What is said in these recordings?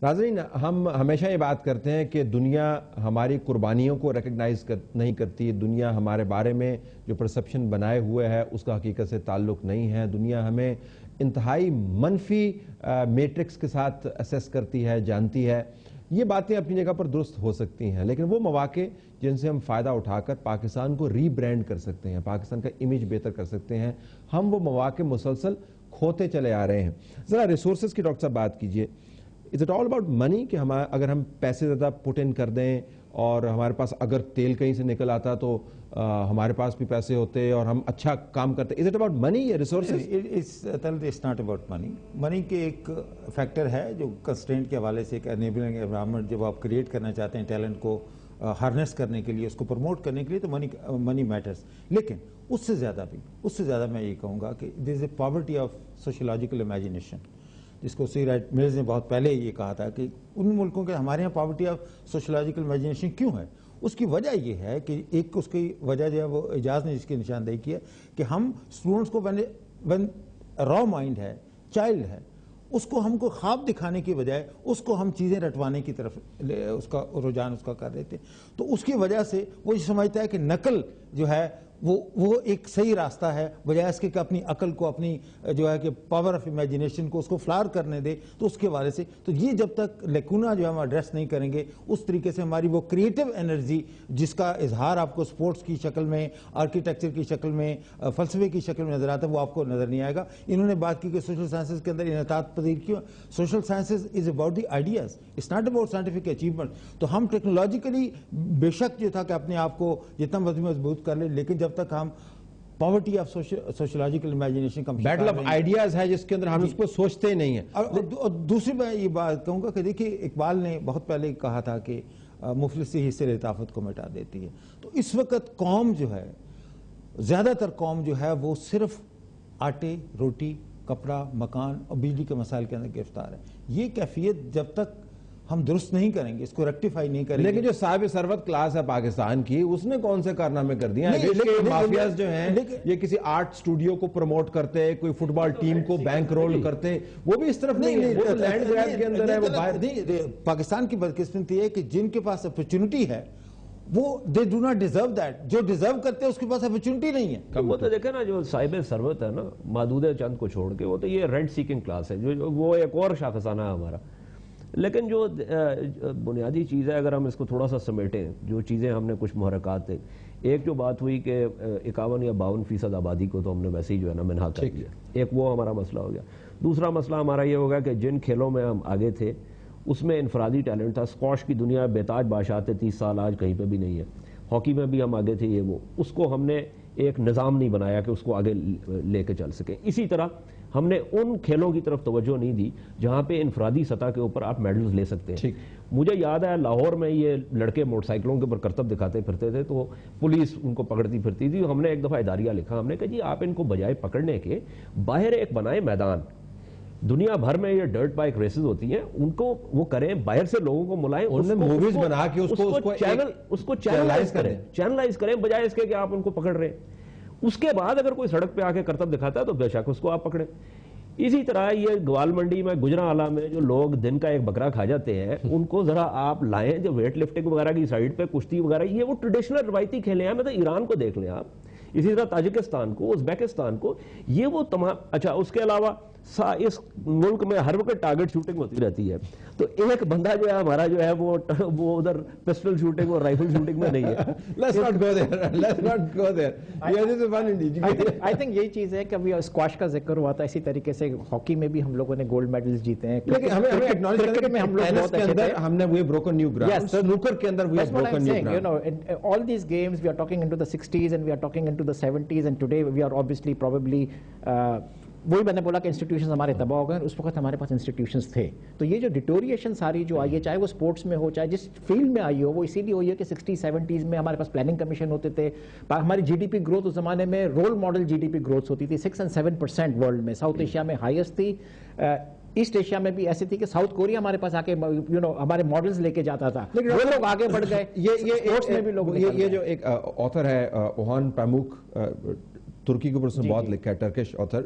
ناظرین، ہم ہمیشہ یہ بات کرتے ہیں کہ دنیا ہماری قربانیوں کو ریکگنائز نہیں کرتی. دنیا ہمارے بارے میں جو پرسپشن بنائے ہوئے ہے اس کا حقیقت سے تعلق نہیں ہے. دنیا ہمیں انتہائی منفی میٹرکس کے ساتھ اسیس کرتی ہے، جانتی ہے. یہ باتیں اپنی جگہ پر درست ہو سکتی ہیں، لیکن وہ مواقع جن سے ہم فائدہ اٹھا کر پاکستان کو ری برینڈ کر سکتے ہیں، پاکستان کا امیج بہتر کر سکتے ہیں، ہم وہ مواقع مسلسل کھوتے چلے آ رہے ہیں. ذرا ریسورسز کی ڈاکٹر صاحب بات کیجئے. Is it all about money کہ اگر ہم پیسے زیادہ پٹ ان کر دیں اور ہمارے پاس اگر تیل کہیں سے نکل آتا تو ہمارے پاس بھی پیسے ہوتے اور ہم اچھا کام کرتے. Is it about money یا resources? It's not about money. منی کے ایک فیکٹر ہے جو کنسٹرینٹ کے حوالے سے ایک انیبلنگ انوائرمنٹ جب آپ کریٹ کرنا چاہتے ہیں ٹیلنٹ کو ہارنس کرنے کے لیے، اس کو پروموٹ کرنے کے لیے، تو منی میٹرز. لیکن اس سے زیادہ میں یہ کہوں گا کہ there is a poverty of sociological imagination، جس کو سی رائٹ ملز نے بہت پہلے یہ کہا تھا کہ ان ملکوں کے ہمارے یہاں پاورٹی آف سوشولوجیکل امیجنیشن کیوں ہے. اس کی وجہ یہ ہے کہ ایک اس کی وجہ جو ہے وہ اعجاز نے جس کی نشاندہی کی ہے کہ ہم اسٹوڈنٹس کو when را مائنڈ ہے، چائلڈ ہے، اس کو ہم کو خواب دکھانے کی بجائے اس کو ہم چیزیں رٹوانے کی طرف اس کا رجحان اس کا کر دیتے ہیں. تو اس کی وجہ سے وہ یہ سمجھتا ہے کہ نقل جو ہے وہ ایک صحیح راستہ ہے، بجائے اس کے کہ اپنی عقل کو، اپنی جو ہے کہ پاور آف امیجنیشن کو اس کو فلاور کرنے دے. تو اس کے حوالے سے تو یہ جب تک لیکونا جو ہم ایڈریس نہیں کریں گے، اس طریقے سے ہماری وہ کریٹو انرجی جس کا اظہار آپ کو سپورٹس کی شکل میں، آرکیٹیکچر کی شکل میں، فلسفے کی شکل میں نظر آتا ہے، وہ آپ کو نظر نہیں آئے گا. انہوں نے بات کی کہ سوشل سائنسز کے اندر انعطاف پذیر کیوں. Social sciences is about the ideas, it's not about scientific achievement. تو ہم ٹیکنالوجیکلی بے شک جو تھا کہ اپنے آپ کو جتنا مضبوط کر لیں، لیکن جب تک ہم پاورٹی آف سوشولوجیکل امیجنیشن کا بیٹل آف آئیڈیاز ہے جس کے اندر ہم اس کو سوچتے نہیں ہیں. اور دوسری میں یہ بات کہوں گا کہ دیکھیے اقبال نے بہت پہلے کہا تھا کہ مفلسی حصے لطافت کو مٹا دیتی ہے. تو اس وقت قوم جو ہے، زیادہ تر قوم جو ہے وہ صرف آٹے، روٹی، کپڑا، مکان اور بجلی کے مسائل کے اندر گرفتار ہے. یہ کیفیت جب تک ہم درست نہیں کریں گے، اس کو ریکٹیفائی نہیں کریں گے. لیکن جو صاحب ثروت کلاس ہے پاکستان کی، اس نے کون سے کارنامے کر دیے ہیں؟ مافیاز جو ہیں یہ کسی آرٹ سٹوڈیو کو پروموٹ کرتے، کوئی فٹ بال ٹیم کو بینک رول کرتے، وہ بھی اس طرف نہیں ہے. وہ لینڈ گریب کے اندر ہے، وہ باہر. پاکستان کی بدقسمتی ہے کہ جن کے پاس اپرچونٹی ہے وہ they do not deserve that. جو ڈیزرو کرتے ہیں اس کے پاس اپرچونٹی نہیں ہے. وہ تو دیکھیں نا، جو صاحب ثروت ہے نا، محدود چند کو چھوڑ کے، وہ تو یہ رینٹ سیکنگ کلاس ہے، جو وہ ایک اور شاخسانہ ہے ہمارا. لیکن جو بنیادی چیز ہے، اگر ہم اس کو تھوڑا سا سمیٹیں، جو چیزیں ہم نے کچھ محرکات تھے، ایک جو بات ہوئی کہ 51 یا 52% آبادی کو تو ہم نے ویسے ہی جو ہے نا منہا کر دیا، ایک وہ ہمارا مسئلہ ہو گیا. دوسرا مسئلہ ہمارا یہ ہوگا کہ جن کھیلوں میں ہم آگے تھے اس میں انفرادی ٹیلنٹ تھا. اسکواش کی دنیا بیتاج بادشاہ تھے 30 سال، آج کہیں پہ بھی نہیں ہے. ہاکی میں بھی ہم آگے تھے، یہ وہ، اس کو ہم نے ایک نظام نہیں بنایا کہ اس کو آگے لے کے چل سکے. اسی طرح ہم نے ان کھیلوں کی طرف توجہ نہیں دی جہاں پہ انفرادی سطح کے اوپر آپ میڈلز لے سکتے ہیں. مجھے یاد ہے لاہور میں یہ لڑکے موٹر سائیکلوں کے اوپر کرتب دکھاتے پھرتے تھے تو پولیس ان کو پکڑتی پھرتی تھی. ہم نے ایک دفعہ اداریہ لکھا، ہم نے کہا جی آپ ان کو بجائے پکڑنے کے باہر ایک بنائے میدان. دنیا بھر میں یہ ڈرٹ بائک ریسز ہوتی ہیں، ان کو وہ کریں، باہر سے لوگوں کو ملائیں، موویز بنا کے اس کو چینلائز کریں بجائے اس کے کہ آپ ان کو پکڑ رہے ہیں. اس کے بعد اگر کوئی سڑک پہ آ کے کرتب دکھاتا ہے تو بے شک اس کو آپ پکڑیں. اسی طرح یہ گوال منڈی میں، گجرانوالہ میں جو لوگ دن کا ایک بکرا کھا جاتے ہیں، ان کو ذرا آپ لائیں. جو ویٹ لفٹنگ وغیرہ کی سائڈ پہ کشتی وغیرہ، یہ وہ ٹریڈیشنل روایتی کھیلے ہیں. مطلب ایران کو دیکھ لیں آپ، اسی طرح تاجکستان کو، ازبیکستان کو، یہ وہ تمام. اچھا، اس کے علاوہ اس ملک میں ہر وقت ٹارگٹ شوٹنگ ہوتی رہتی ہے. تو ایک بندہ جو ہے ہمارا جو ہے وہ ادھر پسٹل شوٹنگ اور رائفل شوٹنگ میں نہیں ہے. Let's not go there. I think یہی چیز ہے کہ ابھی اسکواش کا ذکر ہوا تھا، اسی طریقے سے ہاکی میں بھی ہم لوگوں نے گولڈ میڈلز جیتے ہیں. کرکٹ میں ہم لوگ بہت اچھے تھے، ہم نے وہ بروکن نیو گراؤنڈ. سنوکر کے اندر وہ broken new ground. You know, all these games we are talking into the 60s and we are talking into the 70s and today we are obviously probably وہی میں نے بولا کہ institutions ہمارے تباہ ہو گئے. اس وقت ہمارے پاس انسٹیٹیوشنز تھے. تو یہ جو ڈیٹوریشن ساری جو آئی ہے، چاہے وہ اسپورٹس میں ہو، چاہے جس فیلڈ میں آئی ہو، وہ اسی لیے ہوئی ہے کہ 60s 70s میں ہمارے پاس پلاننگ کمیشن ہوتے تھے. ہماری جی ڈی پی گروتھ اس زمانے میں role model G D P growth ہوتی تھی 6 and 7% ورلڈ میں. ساؤتھ ایشیا میں ہائیسٹ تھی، ایسٹ ایشیا میں بھی ایسی تھی کہ ساؤتھ کوریا ہمارے پاس آ کے ہمارے ماڈلز لے کے جاتا تھا. وہ لوگ آگے بڑھ گئے. یہ جو ایک آتھر ہے اوہان پیموک، ترکی کے اوپر اس نے بہت لکھا ہے، ٹرکش آتھر.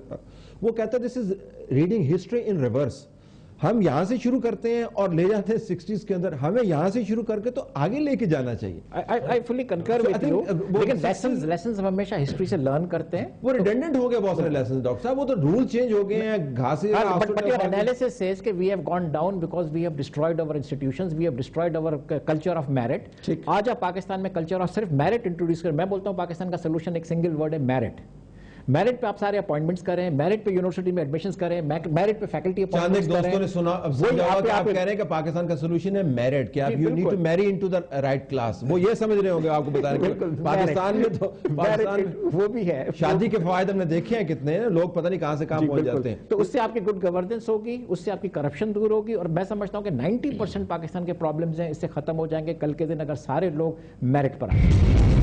وہ کہتا ہے this is reading history in reverse. ہم یہاں سے شروع کرتے ہیں اور لے جاتے ہیں 60s کے اندر. ہمیں یہاں سے شروع کر کے تو آگے لے کے جانا چاہیے. I fully concur with you. لیکن لیسنز ہم ہمیشہ ہسٹری سے لرن کرتے ہیں. وہ ریڈنڈنٹ ہو گئے بہت سارے لیسنز ڈاکٹر صاحب, وہ تو رول چینج ہو گئے ہیں. But your analysis says کہ we have gone down because we have destroyed our institutions, we have destroyed our culture of merit. آج آپ پاکستان میں کلچر آف صرف میرٹ انٹروڈیوس کریں. میں بولتا ہوں پاکستان کا سولوشن ایک سنگل ورڈ ہے, میرٹ. میرٹ پہ آپ سارے اپوائنٹمنٹس کریں, میرٹ پہ یونیورسٹی میں ایڈمیشنز کریں, میرٹ پہ فیکلٹی اپوائنٹمنٹس کریں. دوستوں نے سنا کہ آپ کہہ رہے ہیں کہ پاکستان کا سولوشن ہے میرٹ, کہ آپ you need to marry into the right class. وہ یہ سمجھ رہے ہوں گے آپ کو بتانے کے پاکستان میں تو وہ بھی ہے. شادی کے فوائد ہم نے دیکھے ہیں کتنے ہیں, لوگ پتہ نہیں کہاں سے کہاں پہنچ جاتے ہیں. تو اس سے آپ کی گڈ گورننس ہوگی, اس سے آپ کی کرپشن دور ہوگی, اور میں سمجھتا ہوں کہ 90% پاکستان کے پرابلمز ہیں اس سے ختم ہو جائیں گے کل کے دن اگر سارے لوگ میرٹ پر آئیں.